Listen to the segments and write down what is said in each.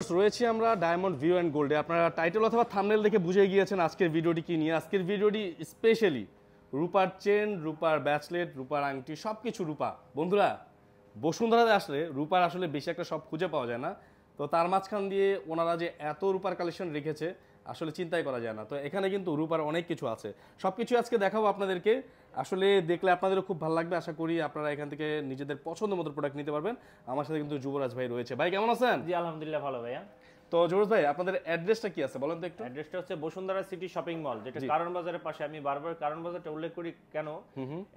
রয়েছি আমরা diamond view and গোল্ডে। আপনারা টাইটেল অথবা থাম্বনেল দেখে বুঝে গিয়েছেন আজকের ভিডিওটি কি নিয়ে। আজকের ভিডিওটি স্পেশালি রূপার চেন, রূপার ব্যাচলেট, রূপার আংটি, সব কিছু রূপা। বন্ধুরা, বসুন্ধরাতে আসলে রূপার আসলে বেশি একটা সব খুঁজে পাওয়া যায় না, তো তার মাঝখান দিয়ে ওনারা যে এত রূপার কালেকশন রেখেছে আসলে চিন্তাই করা যায় না। তো এখানে কিন্তু রূপার অনেক কিছু আছে, সব কিছু আজকে দেখাবো আপনাদেরকে। আসলে দেখলে আপনাদেরও খুব ভালো লাগবে, আশা করি আপনারা এখান থেকে নিজেদের পছন্দ মতো প্রোডাক্ট নিতে পারবেন। আমার সাথে কিন্তু যুবরাজ ভাই রয়েছে। ভাই কেমন আছেন? জি আলহামদুলিল্লাহ ভালো ভাইয়া। তো যুবরাজ ভাই, আপনাদের অ্যাড্রেসটা কি আছে বলেন তো একটু। অ্যাড্রেসটা হচ্ছে বসুন্ধরা সিটি শপিং মল, যেটা কারণ বাজারের পাশে। আমি বারবার কারণ বাজারটা উল্লেখ করি কেন,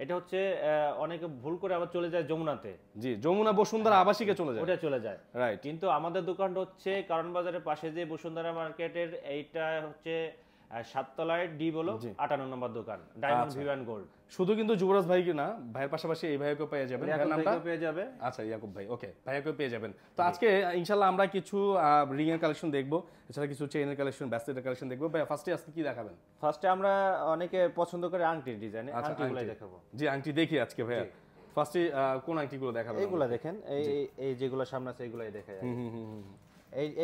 এটা হচ্ছে অনেকে ভুল করে আবার চলে যায় যমুনাতে। জি, যমুনা বসুন্ধরা আবাসিকে চলে যায়, ওটা চলে যায়, রাইট। কিন্তু আমাদের দোকানটা হচ্ছে কারণ বাজারের পাশে যে বসুন্ধরা মার্কেটের, এইটা হচ্ছে 7 তলায় ডি বলো 58 নম্বর দোকান, ডায়মন্ড ভিউ অ্যান্ড গোল্ড। শুধু কিন্তু যুবরাজ ভাই কি না, ভাইয়ের পাশাপাশি এই ভাইকেও পেয়ে যাবেন। ভাইয়ের নামটা পেয়ে যাবে। আচ্ছা, ইয়াকুব ভাই, ওকে, ভাইয়াকেও পেয়ে যাবেন। তো আজকে ইনশাআল্লাহ আমরা কিছু রিং এর কালেকশন দেখবো, এছাড়া কিছু চেইনের কালেকশন, ব্যাসলেটের কালেকশন দেখবো। ভাই ফার্স্টে আজকে কি দেখাবেন? ফার্স্টে আমরা অনেকে পছন্দ করে আংটির ডিজাইন, আংটিগুলাই দেখাবো। জি, আংটি দেখি আজকে ভাইয়া। ফার্স্টে কোন আংটিগুলো দেখাবেন? এইগুলা দেখেন, এই যেগুলো সামনে আছে এগুলাই দেখাই।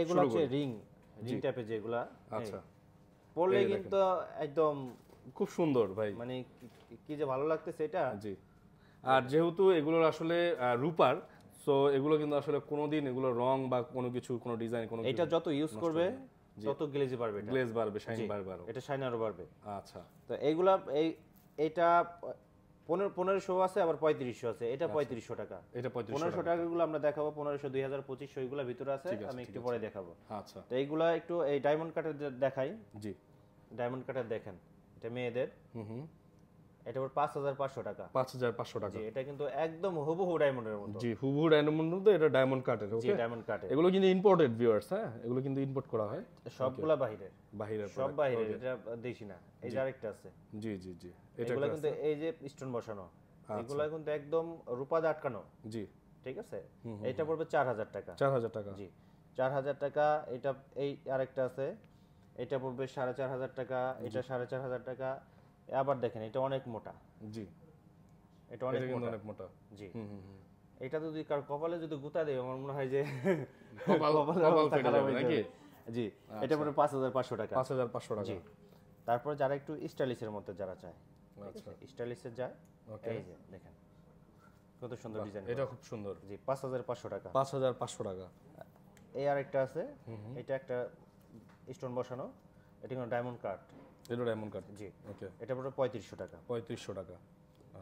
এইগুলো হচ্ছে রিং টাইপের যেগুলা। আচ্ছা, পরলে কিন্তু একদম খুব সুন্দর ভাই, মানে কি যে ভালো লাগতেছে এটা। জি। আর যেহেতু এগুলোর আসলে রূপার, সো এগুলো কিন্তু আসলে কোনোদিন এগুলো রং বা কোনো কিছু, কোনো ডিজাইন, কোনো এটা যত ইউজ করবে তত গ্লেজ বাড়বে, গ্লেজ বাড়বে, শাইন বাড়বে, এটা শাইন আরো বাড়বে। আচ্ছা, তো এইগুলা এইটা 1500 আছে, আবার 3500 আছে। এটা 3500 টাকা, এটা 1500 টাকাগুলো আমরা দেখাবো। 1500, 2000, 2500 এগুলা ভিতরে আছে, আমি একটু পরে দেখাবো। আচ্ছা, তো এইগুলা একটু এই ডায়মন্ড কাটের দেখাই। জি, ডায়মন্ড কাটের দেখেন, এটা মেয়েদের। এটা 5500 টাকা। 5500 টাকা। জি, এটা কিন্তু একদম হুবহু ডায়মন্ডের মতো। জি, হুবহু ডায়মন্ড মতো, এটা ডায়মন্ড কাটের। জি, ওকে, ডায়মন্ড কাটে। এগুলো কিন্তু ইম্পোর্টেড ভিউয়ার্স, হ্যাঁ, এগুলো কিন্তু ইম্পোর্ট করা হয় সবগুলা বাহিরের, বাহিরের, সব বাহিরের, এটা দেশি না। এই যে আরেকটা আছে, জি জি জি, এটা এগুলা কিন্তু এই যে স্টোন বসানো, এগুলা কিন্তু একদম রূপা আটকানো। জি, ঠিক আছে। এটা পড়বে 4000 টাকা। 4000 টাকা, জি, 4000 টাকা। এটা এই আরেকটা আছে, এটা পড়বে 4500 টাকা। এটা 4500 টাকা। আবার দেখেন, এটা অনেক মোটা। জি, এটা অনেক মোটা। জি, এটা যদি কার কপালে যদি গুতা দেয়, আমার মনে হয় যে কপাল ফেটে যাবে নাকি? জি, এটা পড়বে 5500 টাকা। 5500 টাকা। জি, তারপর যারা একটু স্টাইলিশের মধ্যে যারা চায়, আচ্ছা, স্টাইলিশের যায়, এই যে দেখেন কত সুন্দর ডিজাইন, এটা খুব সুন্দর। জি, 5500 টাকা। 5500 টাকা। এই আরেকটা আছে, এটা একটা স্টোন বসানো, এটা কোনো ডায়মন্ড কাট। এটা ডায়মন্ড কাট, জি, ওকে। এটা পড়বে 3500 টাকা। 3500 টাকা,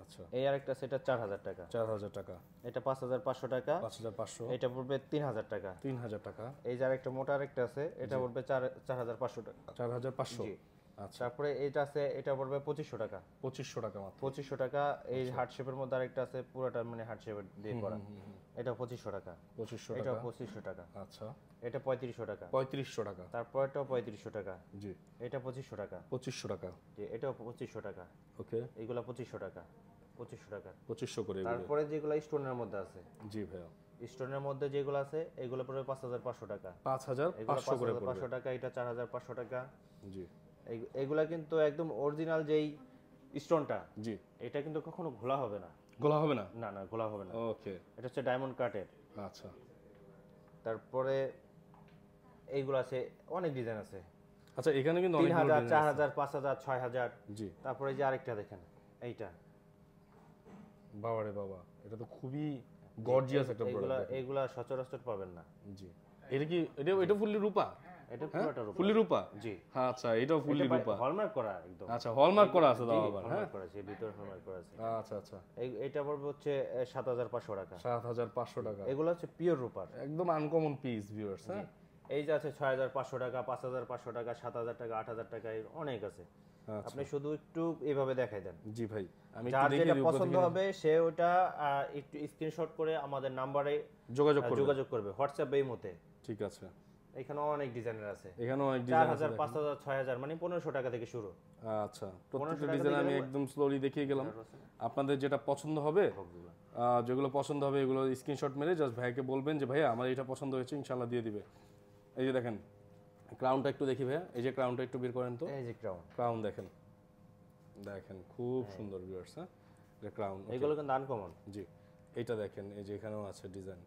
আচ্ছা। এই আরেকটা আছে, এটা 4000 টাকা। 4000 টাকা। এটা 5500 টাকা। 5500। এটা পড়বে 3000 টাকা। 3000 টাকা। এই যে আরেকটা মোটা আরেকটা আছে, এটা পড়বে 4500 টাকা। 4500, জি, আচ্ছা। তারপরে এটা আছে, এটা পড়বে 2500 টাকা। 2500 টাকা মাত্র। 2500 টাকা। এই হার্ট শেপের মধ্যে আরেকটা আছে, পুরোটা মানে হার্ট শেপের দিয়ে করা, এটা 2500 টাকা। 2500 এটা টাকা, 2500 টাকা। আচ্ছা। এটা 3500 টাকা। 3500 টাকা। তারপর এটাও 3500 টাকা। জি, এটা 2500 টাকা। 2500 টাকা, জি, এটাও 2500 টাকা। ওকে। এইগুলা 2500 টাকা। 2500 টাকা। 2500 করে এগুলো। তারপরে যেগুলা স্টোনের মধ্যে আছে, জি ভাইয়া, স্টোনের মধ্যে যেগুলো আছে এগুলো পড়বে 5500 টাকা। 5500 করে পড়বে। 5500 টাকা। এটা 4500 টাকা। জি, এইগুলা কিন্তু একদম অরিজিনাল যেই স্টোনটা, জি, এটা কিন্তু কখনো ঘোলা হবে না। গোলা হবে না? না না, ঘোলা হবে না। ওকে, এটা হচ্ছে ডায়মন্ড কাটের। আচ্ছা। তারপরে এইগুলো আছে, অনেক ডিজাইন আছে। আচ্ছা, এখানে কিন্তু অনেক 3000, 4000, 5000, 6000। জি, তারপরে যে আরেকটা দেখেন, এইটা বাবারে বাবা, এটা তো খুবই গর্জিয়াস একটা প্রোডাক্ট। এইগুলা সচরাচর পাবেন না। জি, এটা কি, এটা ফুললি রূপা? এটা পুরোটা রূপা। ফুললি রূপা? জি, হ্যাঁ, আচ্ছা, এটাও ফুললি রূপা। হলমার্ক করা একদম। আচ্ছা, হলমার্ক করা আছে দাও আবার, হ্যাঁ, হলমার্ক করা আছে, ভিতরে হলমার্ক করা আছে। আচ্ছা আচ্ছা। এইটা পড়বে হচ্ছে 7500 টাকা। 7500 টাকা। এগুলো হচ্ছে পিওর রূপার, একদম আনকমন পিস ভিউয়ার্স, হ্যাঁ। এই যে আছে 6500 টাকা, 5500 টাকা, 7000 টাকা, 8000 টাকা, অনেক আছে। আপনি শুধু একটু এইভাবে দেখাই দেন। জি ভাই, আমি যার যেটা পছন্দ হবে সে ওটা একটু স্ক্রিনশট করে আমাদের নাম্বারে যোগাযোগ করবে, হোয়াটসঅ্যাপ এই মতে। ঠিক আছে। এখানে অনেক ডিজাইনের আছে, এখানে অনেক ডিজাইন আছে, 4000, 5000, 6000, মানে 1500 টাকা থেকে শুরু। আচ্ছা, প্রত্যেকটা ডিজাইন আমি একদম স্লোলি দেখিয়ে গেলাম। আপনাদের যেটা পছন্দ হবে, যেগুলো পছন্দ হবে এগুলো স্ক্রিনশট মেরে জাস্ট ভাইকে বলবেন যে ভাইয়া আমার এটা পছন্দ হয়েছে, ইনশাআল্লাহ দিয়ে দিবে। এই যে দেখেন ক্রাউনটা একটু দেখি ভাইয়া, এই যে ক্রাউনটা একটু বের করেন তো। এই যে ক্রাউন দেখেন, দেখেন খুব সুন্দর ভিউয়ার্স, হ্যাঁ, এটা ক্রাউন। এগুলো কিন্তু আনকমন। জি, এটা দেখেন, এই যে এখানেও আছে ডিজাইন,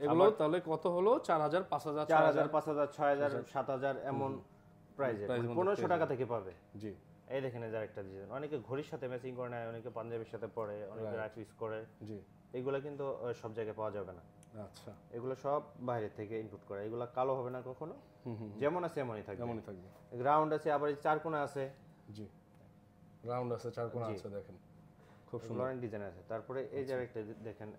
এগুলো তাহলে কত হলো? 4000, 5000, 4000, 5000, 6000, 7000 এমন প্রাইজে 1500 টাকা থেকে পাবে। জি। এই দেখেন এই যে আরেকটা ডিজাইন, অনেকে ঘড়ির সাথে ম্যাচিং করে নেয়, অনেকে পাঞ্জাবির সাথে পরে, অনেকে রাইস করে। জি। এগুলো কিন্তু সব জায়গায় পাওয়া যাবে না। আচ্ছা। এগুলো সব বাইরে থেকে ইনপুট করা। এগুলো কালো হবে না কখনো, যেমন আছে এমনই থাকবে। এমনই থাকবে। রাউন্ড আছে, আবার এই চার কোণা আছে। জি। রাউন্ড আছে, চার কোণা আছে, দেখেন খুব সুন্দর অনেক ডিজাইন আছে। তারপরে এই যে আরেকটা দেখেন,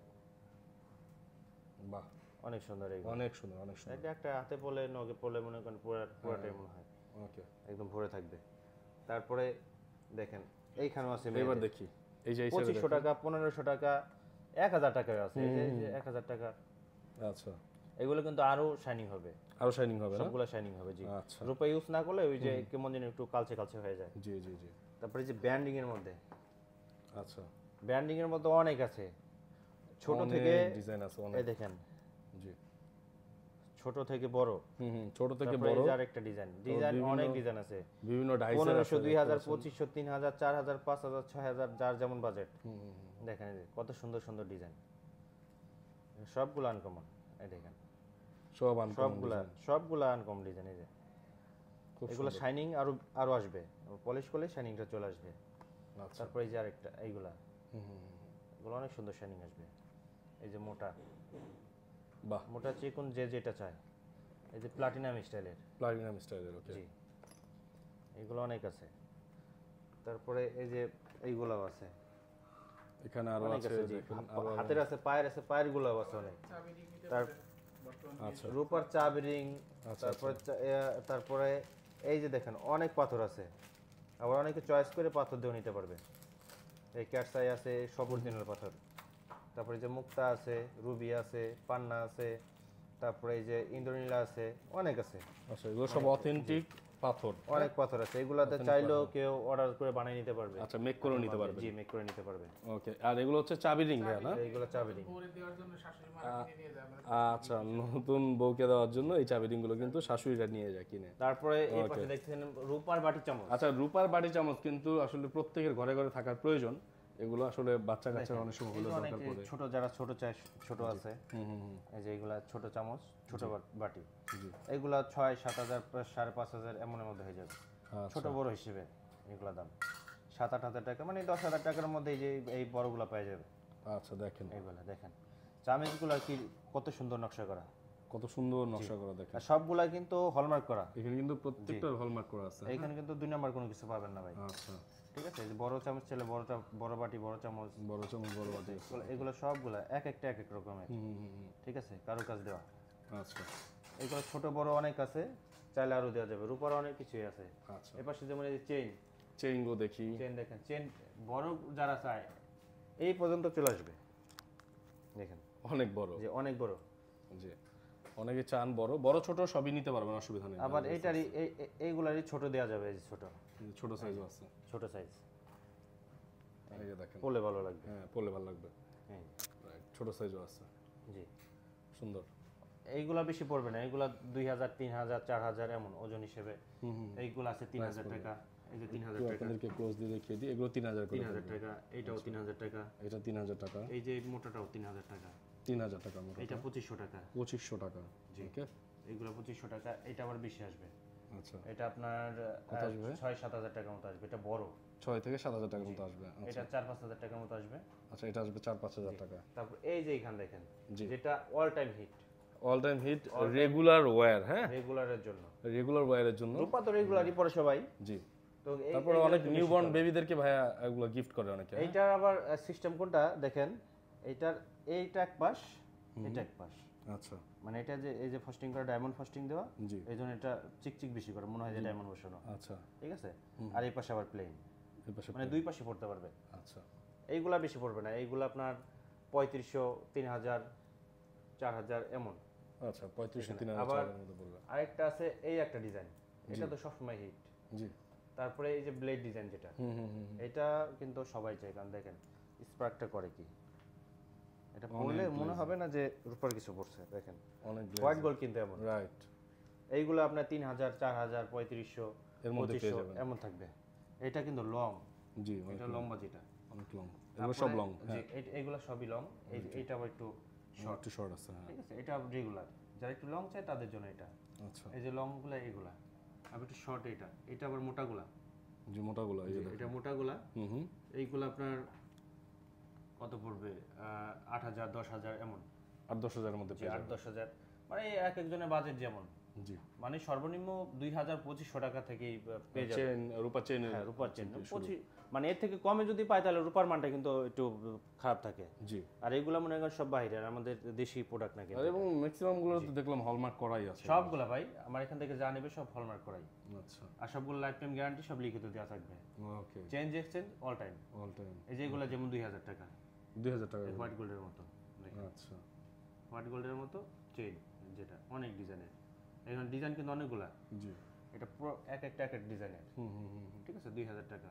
বাহ অনেক সুন্দর। এগুলো অনেক সুন্দর, অনেক সুন্দর। এটা একটা হাতে পলে, নগে পলে, মনে করেন পুরোটাই মনে হয় ওকে, একদম ভরে থাকবে। তারপরে দেখেন এইখানেও আছে, এবার দেখি এই যে 2500 টাকা, 1500 টাকা, 1000 টাকায় আছে। এই যে 1000 টাকা। আচ্ছা। এগুলো কিন্তু আরো শাইনিং হবে, আরো শাইনিং হবে না? সবগুলো শাইনিং হবে। জি। আচ্ছা। রূপা ইউজ না করলে ওই যে কেমন যেন একটু কালচে কালচে হয়ে যায়। জি জি জি। তারপরে যে ব্যান্ডিং এর মধ্যে, আচ্ছা, ব্যান্ডিং এর মধ্যে অনেক আছে, ছোট থেকে ডিজাইন আছে অনেক। এই দেখেন, জি। ছোট থেকে বড়। ছোট থেকে তারপরে বড়। এই যে আরেকটা ডিজাইন অনেক ডিজাইন আছে, বিভিন্ন ডাইসের 1500, 2000, 2500, 3000, 4000, 5000, 6000, যার যেমন বাজেট। দেখেন এই যে কত সুন্দর সুন্দর ডিজাইন, সবগুলো আনকমন। এই দেখেন সবগুলা আনকমন ডিজাইন। এই যে এগুলো শাইনিং আরো আসবে, পলিশ করলে শাইনিংটা চলে আসবে। তারপরে এই যে আরেকটা, এইগুলা এগুলো অনেক সুন্দর শাইনিং আসবে। এই যে মোটা, বাহ, মোটা চিকন যে যেটা চায়। এই যে প্লাটিনাম স্টাইলের। ওকে। জি, এগুলো অনেক আছে। তারপরে এই যে এইগুলাও আছে, এখানে আরো আছে, দেখুন হাতের আছে, পায়ের আছে, পায়ের গুলাও আছে অনেক। আচ্ছা, রূপার চাবি রিং। তারপরে এই যে দেখেন অনেক পাথর আছে, আবার অনেকে চয়েস করে পাথর দিয়েও নিতে পারবে। এই ক্যাটসাই আছে, সব অরিজিনাল পাথর। তারপরে যে মুক্তা আছে, রুবি আছে, পান্না আছে, তারপরে এই যে ইন্দ্রনীলা আছে, অনেক আছে। আচ্ছা, এগুলো সব অথেন্টিক পাথর, অনেক পাথর আছে। এগুলাতে চাইলেও কেউ অর্ডার করে বানিয়ে নিতে পারবে। আচ্ছা, মেক করে নিতে পারবে। জি, মেক করে নিতে পারবে। ওকে। আর এগুলো হচ্ছে চাবি রিং, না? এইগুলো চাবি রিং। আচ্ছা, নতুন বউকে দেওয়ার জন্য এই চাবি রিং গুলো কিন্তু শাশুড়িরা নিয়ে যায় কিনে। তারপরে এই পাশে দেখছেন রূপার বাটি চামচ। আচ্ছা, রূপার বাটি চামচ কিন্তু আসলে প্রত্যেকের ঘরে ঘরে থাকার প্রয়োজন। এগুলো আসলে বাচ্চা কাচ্চার অনেক সময় হলে দরকার পড়ে। ছোট যারা ছোট চায়, ছোট আছে। এই যে এগুলা ছোট চামচ, ছোট বাটি। এগুলা 6, 7000, 5500 এমনের মধ্যে হয়ে যাবে। ছোট বড় হিসেবে এগুলা দাম 7-8 হাজার টাকা, মানে 10,000 টাকার মধ্যে এই যে এই বড়গুলা পেয়ে যাবে। আচ্ছা, দেখেন এগুলা দেখেন চামচগুলা কি কত সুন্দর নকশা করা, কত সুন্দর নকশা করা, দেখেন। আর সবগুলা কিন্তু হলমার্ক করা। এখানে কিন্তু প্রত্যেকটা হলমার্ক করা আছে। এখানে কিন্তু 2 নাম্বার কোনো কিছু পাবেন না ভাই। আচ্ছা, ঠিক আছে। বড় চামচ ছেলে, বড় বাটি, বড় চামচ, বড় চামচ, বড় বাটি, এগুলো সবগুলা এক একটা এক এক রকমের। ঠিক আছে, কারো কাজ দেওয়া। আচ্ছা, এগুলো ছোট বড় অনেক আছে, চাইলে আরো দেওয়া যাবে। রূপার অনেক কিছুই আছে। আচ্ছা। এপাশে যেমন এই যে চেইন গো দেখি, চেইন দেখেন, চেইন বড় যারা চায় এই পর্যন্ত চলে আসবে। দেখেন অনেক বড়, যে অনেক বড়। জি, অনেকে চান বড় বড় ছোট সবই নিতে পারবেন, অসুবিধা নেই। আবার এইটারই এইগুলারই ছোট দেওয়া যাবে। এই যে ছোট সাইজও আছে, ছোট সাইজ। এই যে দেখেন, পরলে ভালো লাগবে। হ্যাঁ, পরলে ভালো লাগবে। হ্যাঁ, ছোট সাইজও আছে। জি, সুন্দর। এইগুলা বেশি পড়বে না, এইগুলা 2000, 3000, 4000 এমন ওজন হিসেবে। এইগুলা আছে 3000 টাকা। এই যে 3000 টাকা। আপনাদেরকে ক্লোজ দিয়ে দেখিয়ে দিই, এগুলো 3000 করে। 3000 টাকা। এইটাও 3000 টাকা। এটা 3000 টাকা। এই যে মোটাটাও 3000 টাকা। 3000 টাকা মোটা। এটা 2500 টাকা। 2500 টাকা। ওকে, এগুলো 2500 টাকা। এটা আবার বেশি আসবে। আচ্ছা, এটা আপনার 6-7 হাজার টাকার মতো আসবে। এটা বড় 6 থেকে 7000 টাকার মতো আসবে। এটা 4-5 হাজার টাকার মতো আসবে। আচ্ছা, এটা আসবে 4-5 হাজার টাকা। তারপর এই যে এখান দেখেন, যেটা all time hit, all time hit, regular wear. হ্যাঁ, রেগুলারের জন্য, রেগুলার ওয়্যারের জন্য। রূপা তো রেগুলারই পরে সবাই। জি। তো তারপর অনেক নিউবর্ন বেবিদেরকে ভাইয়া এগুলো গিফট করে অনেকে। এইটার আবার সিস্টেম কোনটা দেখেন, এইটা এক পাশ, এটা এক পাশ। আচ্ছা, মানে এটা যে এই যে ফাস্টিং করা, ডায়মন্ড ফাস্টিং দেওয়া, জি, এই জন্য এটা চিকচিক বেশি করে মনে হয় যে ডায়মন্ড বসানো। আচ্ছা, ঠিক আছে। আর এই পাশে আবার প্লেন, এই পাশে মানে দুই পাশে পড়তে পারবে। আচ্ছা, এইগুলা বেশি পড়বে না, এইগুলা আপনার 3500, 3000, 4000 এমন। আচ্ছা, 3500-3000 আবার টাকার মতো পড়বে। আরেকটা আছে এই একটা ডিজাইন, এটা তো সবসময় হিট। জি। তারপরে এই যে ব্লেড ডিজাইন যেটা, এটা কিন্তু সবাই চায়, কারণ দেখেন স্পার্কটা করে কি, এটা পড়লে মনে হবে না যে রূপার কিছু পড়ছে। দেখেন অনেক হোয়াইট গোল্ড কিন্তু এমন। রাইট। এইগুলো আপনার 3000, 4000, 3500, এর মধ্যে পেয়ে 2500 যাবেন। এমন থাকবে। এটা কিন্তু লং। জি, এটা লম্বা যেটা, অনেক লং। এগুলো সব লং। জি, এইগুলো সবই লং। এইটা আবার একটু একটু শর্ট আছে, হ্যাঁ। ঠিক আছে, এটা রেগুলার। যারা একটু লং চায় তাদের জন্য এটা। আচ্ছা, এই যে লংগুলা এগুলা, আবার একটু শর্ট এটা আবার মোটাগুলা। যে মোটাগুলো এই যে এটা মোটাগুলা, হুম এইগুলা আপনার কত পড়বে? 8,000 10,000 এমন। 8-10 হাজারের মধ্যে পেয়ে 8-10,000, মানে এক একজনের বাজেট যেমন। জি, মানে সর্বনিম্ন 2,000-2,500 টাকা থেকেই পেয়ে যাবে। চেন, রূপার চেন, হ্যাঁ, রূপার চেন 25, মানে এর থেকে কমে যদি পায় তাহলে রূপার মানটা কিন্তু একটু খারাপ থাকে। জি। আর এইগুলা মনে করেন সব বাইরের, আমাদের দেশি প্রোডাক্ট নাকি আর এবং ম্যাক্সিমাম গুলো তো দেখলাম হলমার্ক করাই আছে। সবগুলা ভাই আমার এখান থেকে যা নেবে সব হলমার্ক করাই। আচ্ছা, আর সবগুলো লাইফ টাইম গ্যারান্টি, সব লিখিত দেওয়া থাকবে। Okay, change exchange all time. All time. এই যে এগুলা যেমন 2,000 টাকা, 2000 টাকা। হোয়াইট গোল্ডের মতো। দেখেন আচ্ছা, হোয়াইট গোল্ডের মতো চেইন, যেটা অনেক ডিজাইনের। এখন ডিজাইন কিন্তু অনেকগুলা। জি, এটা পুরো এক এক ডিজাইনের। ঠিক আছে, 2,000 টাকা।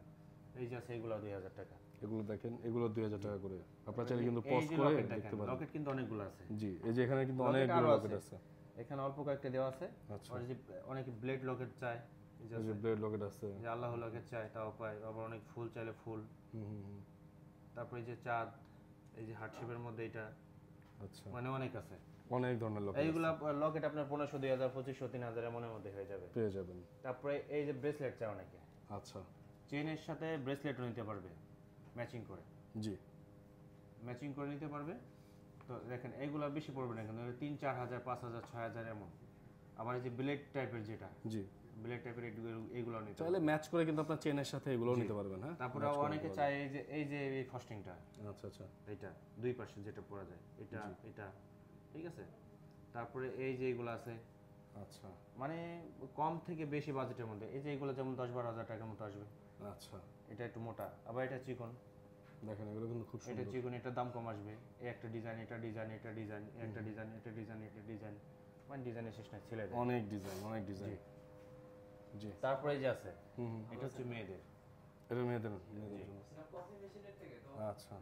এই যে আছে এগুলো 2,000 টাকা। এগুলো দেখেন, এগুলো 2000 টাকা করে। আপনারা চাইলে কিন্তু এই পজ যে করে লকেট দেখতে দেখেন, পারেন। লকেট কিন্তু অনেকগুলো আছে। জি, এই যে এখানে কিন্তু অনেকগুলো আরো লকেট আছে। এখানে অল্প কয়েকটা দেওয়া আছে। আচ্ছা। আর যে অনেকে ব্লেড লকেট চায়, এই যে এই যে ব্লেড লকেট আছে। যে আল্লাহ লকেট চায় তাও পায়, আবার অনেক ফুল চাইলে ফুল। হুম। তারপরে এই যে চাঁদ, এই যে হার্ট শেপের মধ্যে এটা, আচ্ছা, মানে অনেক আছে। অনেক ধরনের লকেট এইগুলা লকেট আপনার 1500, 2000, 2500, 3000 এমনের মধ্যে হয়ে যাবে। পেয়ে যাবেন। তারপরে এই যে ব্রেসলেট চায় অনেকে, আচ্ছা, চেইনের সাথে ব্রেসলেটও নিতে পারবে ম্যাচিং করে। জি, ম্যাচিং করে নিতে পারবে। তো দেখেন এইগুলা বেশি পড়বে না, কিন্তু 3-4 হাজার, 5,000, 6,000 এমন। আবার এই যে ব্লেড টাইপের, যেটা জি। ব্লেড টাইপের এইগুলো নিতে চাইলে ম্যাচ করে কিন্তু আপনার চেনের সাথে এগুলোও নিতে পারবেন, হ্যাঁ। তারপরে অনেকে চায় এই যে এই ফস্টিংটা, আচ্ছা, এইটা 2 পাশে যেটা পরা যায়, এটা ঠিক আছে। তারপরে এই যে এইগুলো আছে, আচ্ছা, মানে কম থেকে বেশি বাজেটের মধ্যে। এই যে এইগুলো যেমন 10-12 হাজার টাকার মতো আসবে। আচ্ছা, এটা একটু মোটা, আবার এটা চিকন। দেখেন এগুলো কিন্তু খুব এটা সুন্দর। চিকন, এটার দাম কম আসবে। এই একটা ডিজাইন, এটা ডিজাইন, এটা ডিজাইন, একটা ডিজাইন, এটা ডিজাইন, এটা ডিজাইন, মানে ডিজাইনের শেষ নাই, ছেলে দেয়। অনেক ডিজাইন। জি। তারপরে এই যে আছে, এটা হচ্ছে মেয়েদের। এটা মেয়েদের জন্য। আচ্ছা,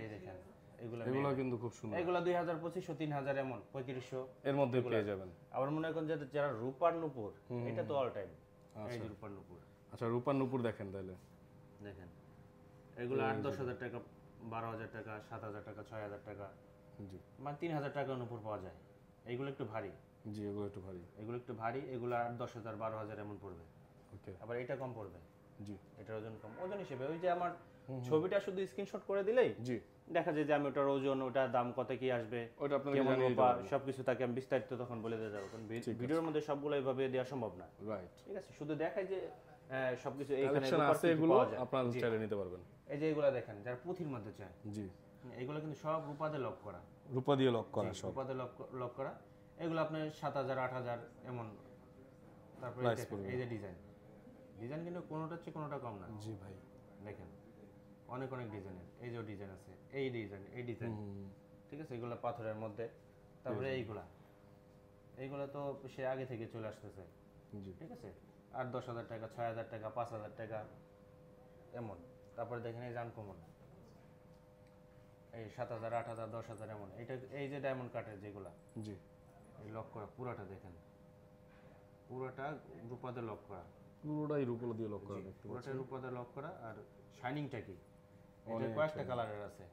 এই দেখেন এগুলো এগুলো কিন্তু খুব সুন্দর। এগুলো 2,000, 2,500, 3,000 এমন, 3500 এর মধ্যে পেয়ে যাবেন। আবার মনে করেন যে যারা রূপার নুপুর, এটা তো অল টাইম। এই যে রূপার নুপুর, আচ্ছা, রূপার নুপুর দেখেন তাহলে। দেখেন এগুলো 8-10 হাজার টাকা, 12,000 টাকা, 7,000 টাকা, 6,000 টাকা, জি, মানে 3,000 টাকার নুপুর পাওয়া যায়। এগুলো একটু ভারী, জি, এগুলো একটু ভারী। এগুলো 8-10 হাজার, 12,000 এমন পড়বে। ওকে, আবার এটা কম পড়বে, জি, এটার ওজন কম। ওজন হিসেবে ওই যে আমার ছবিটা শুধু স্ক্রিনশট করে দিলেই জি, দেখা যায় যে আমি ওটার ওজন, ওটার দাম কত কি আসবে, ওটা আপনাকে কেমন জানিয়ে রূপা, সবকিছু তাকে আমি বিস্তারিত তখন বলে দিয়ে যাবো। কারণ ভিডিওর মধ্যে সবগুলো এইভাবে দেওয়া সম্ভব না। রাইট। ঠিক আছে, শুধু দেখায় যে সবকিছু এইখানে কালেকশন রূপার আছে, কি কি এগুলো পাওয়া যায়। আপনারা চাইলে নিতে পারবেন। এই যে এগুলো দেখেন যারা পুঁথির মধ্যে চায়, জি, এগুলো কিন্তু সব রূপাতে লক করা, রূপা দিয়ে লক করা সব। রূপাতে লক করা। এগুলো আপনার 7,000, 8,000 এমন। তারপরে এই দেখেন, এই যে ডিজাইন কিন্তু কোনোটা হচ্ছে কোনোটা কম না। জি ভাই, দেখেন অনেক ডিজাইনের, এই যে ডিজাইন আছে, এই ডিজাইন, ঠিক আছে। এগুলো পাথরের মধ্যে। তারপরে এইগুলা তো সে আগে থেকে চলে আসতেছে, জি, ঠিক আছে। 8-10 হাজার টাকা, 6,000 টাকা, 5,000 টাকা এমন। তারপরে দেখেন এই আনকমন, এই 7,000, 8,000, 10,000 এমন। এই যে ডায়মন্ড কাটের যেগুলা, জি, এই লক করা পুরাটা দেখেন, পুরাটা রূপাতে লক করা, পুরোটাই রূপা দিয়ে লক করা দেখতে পুরাটা রূপাতে লক করা। আর শাইনিংটা কি, এটা কয়েকটা কালারের আছে।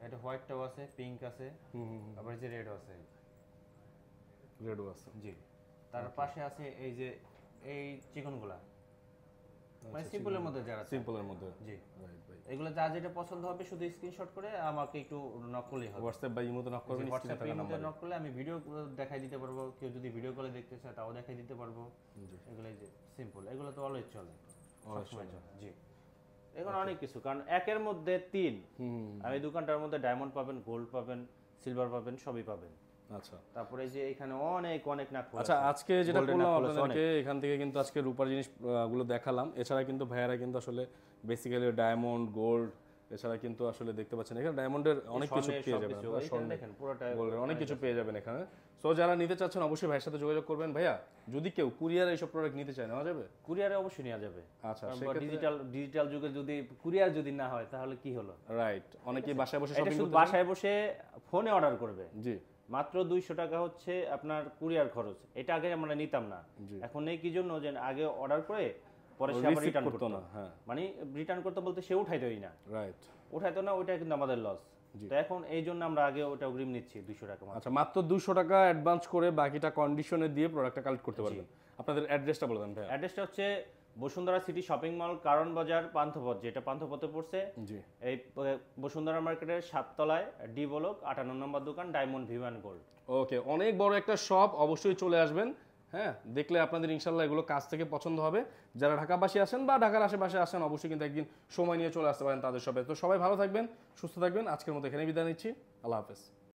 এটা হোয়াইটটাও আছে, পিঙ্ক আছে, আবার এই যে রেডও আছে। রেডও আছে। জি। তার পাশে আছে এই যে এই চিকনগুলা, মানে সিম্পলের মধ্যে যারা আছে। সিম্পলের মধ্যে। জি। রাইট ভাই। এগুলো যা যেটা পছন্দ হবে শুধু স্ক্রিনশট করে আমাকে একটু নক করলেই হবে। হোয়াটসঅ্যাপ বা ইমোতে নক করবেন, স্ক্রিনে হোয়াটসঅ্যাপে থাকা নাম্বারে। নক করলে আমি ভিডিও দেখাই দিতে পারবো। কেউ যদি ভিডিও কলে দেখতে চায় তাও দেখাই দিতে পারবো। এগুলো যে সিম্পল, এগুলো তো অলওয়েজ চলে, সবসময় চলে। জি। এগুলো অনেক কিছু, কারণ একের মধ্যে 3। আর এই দোকানটার মধ্যে ডায়মন্ড পাবেন, গোল্ড পাবেন, সিলভার পাবেন, সবই পাবেন। আচ্ছা, তারপরে এই যে এখানে অনেক নাক ফুল আচ্ছা, আছে। আজকে যেটা করলাম আপনাদেরকে এখান থেকে কিন্তু আজকে রূপার জিনিস গুলো দেখালাম। এছাড়া কিন্তু ভাইয়ারা কিন্তু আসলে বেসিক্যালি ডায়মন্ড, গোল্ড, এছাড়া কিন্তু আসলে দেখতে পাচ্ছেন এখানে ডায়মন্ডের অনেক কিছু পেয়ে যাবেন, এখানে দেখেন পুরোটা গোল্ডের অনেক কিছু পেয়ে যাবেন এখানে। সো যারা নিতে চাচ্ছেন অবশ্যই ভাইয়ের সাথে যোগাযোগ করবেন। ভাইয়া, যদি কেউ কুরিয়ার এইসব প্রোডাক্ট নিতে চায়, নেওয়া যাবে? কুরিয়ারে অবশ্যই নেওয়া যাবে। আচ্ছা, ডিজিটাল যুগে যদি কুরিয়ার যদি না হয় তাহলে কি হলো? রাইট। অনেকেই বাসায় বসে এটা শপিং শুধু করতে বাসায় বসে ফোনে অর্ডার করবে। জি, মাত্র 200 টাকা হচ্ছে আপনার কুরিয়ার খরচ। এটা আগে আমরা নিতাম না। এখন এই কি জন্য যে আগে অর্ডার করে পরে সে আবার রিটার্ন করতো না। হ্যাঁ, মানে রিটার্ন করতে বলতে সে উঠাইতোই না, রাইট, উঠাইতো না, ওইটা কিন্তু আমাদের লস। তো এখন এই জন্য আমরা আগে ওটা অগ্রিম নিচ্ছি 200 টাকা মাত্র। আচ্ছা, মাত্র 200 টাকা অ্যাডভান্স করে বাকিটা কন্ডিশনে দিয়ে প্রোডাক্টটা কালেক্ট করতে পারবেন। আপনাদের অ্যাড্রেসটা বলে দেন ভাই। অ্যাড্রেসটা হচ্ছে বসুন্ধরা সিটি শপিং মল, কারণ বাজার, পান্থপথ, যেটা পান্থপথে পড়ছে। জি, এই বসুন্ধরা মার্কেটের 7 তলায় ডি ব্লক 58 নম্বর দোকান, ডায়মন্ড ভিউ অ্যান্ড গোল্ড। ওকে, অনেক বড় একটা শপ, অবশ্যই চলে আসবেন। হ্যাঁ, দেখলে আপনাদের ইনশাল্লাহ এগুলো কাছ থেকে পছন্দ হবে। যারা ঢাকাবাসী আছেন বা ঢাকার আশেপাশে আসেন, অবশ্যই কিন্তু একদিন সময় নিয়ে চলে আসতে পারেন তাদের শপে। তো সবাই ভালো থাকবেন, সুস্থ থাকবেন। আজকের মতো এখানে বিদায় নিচ্ছি। আল্লাহ হাফেজ।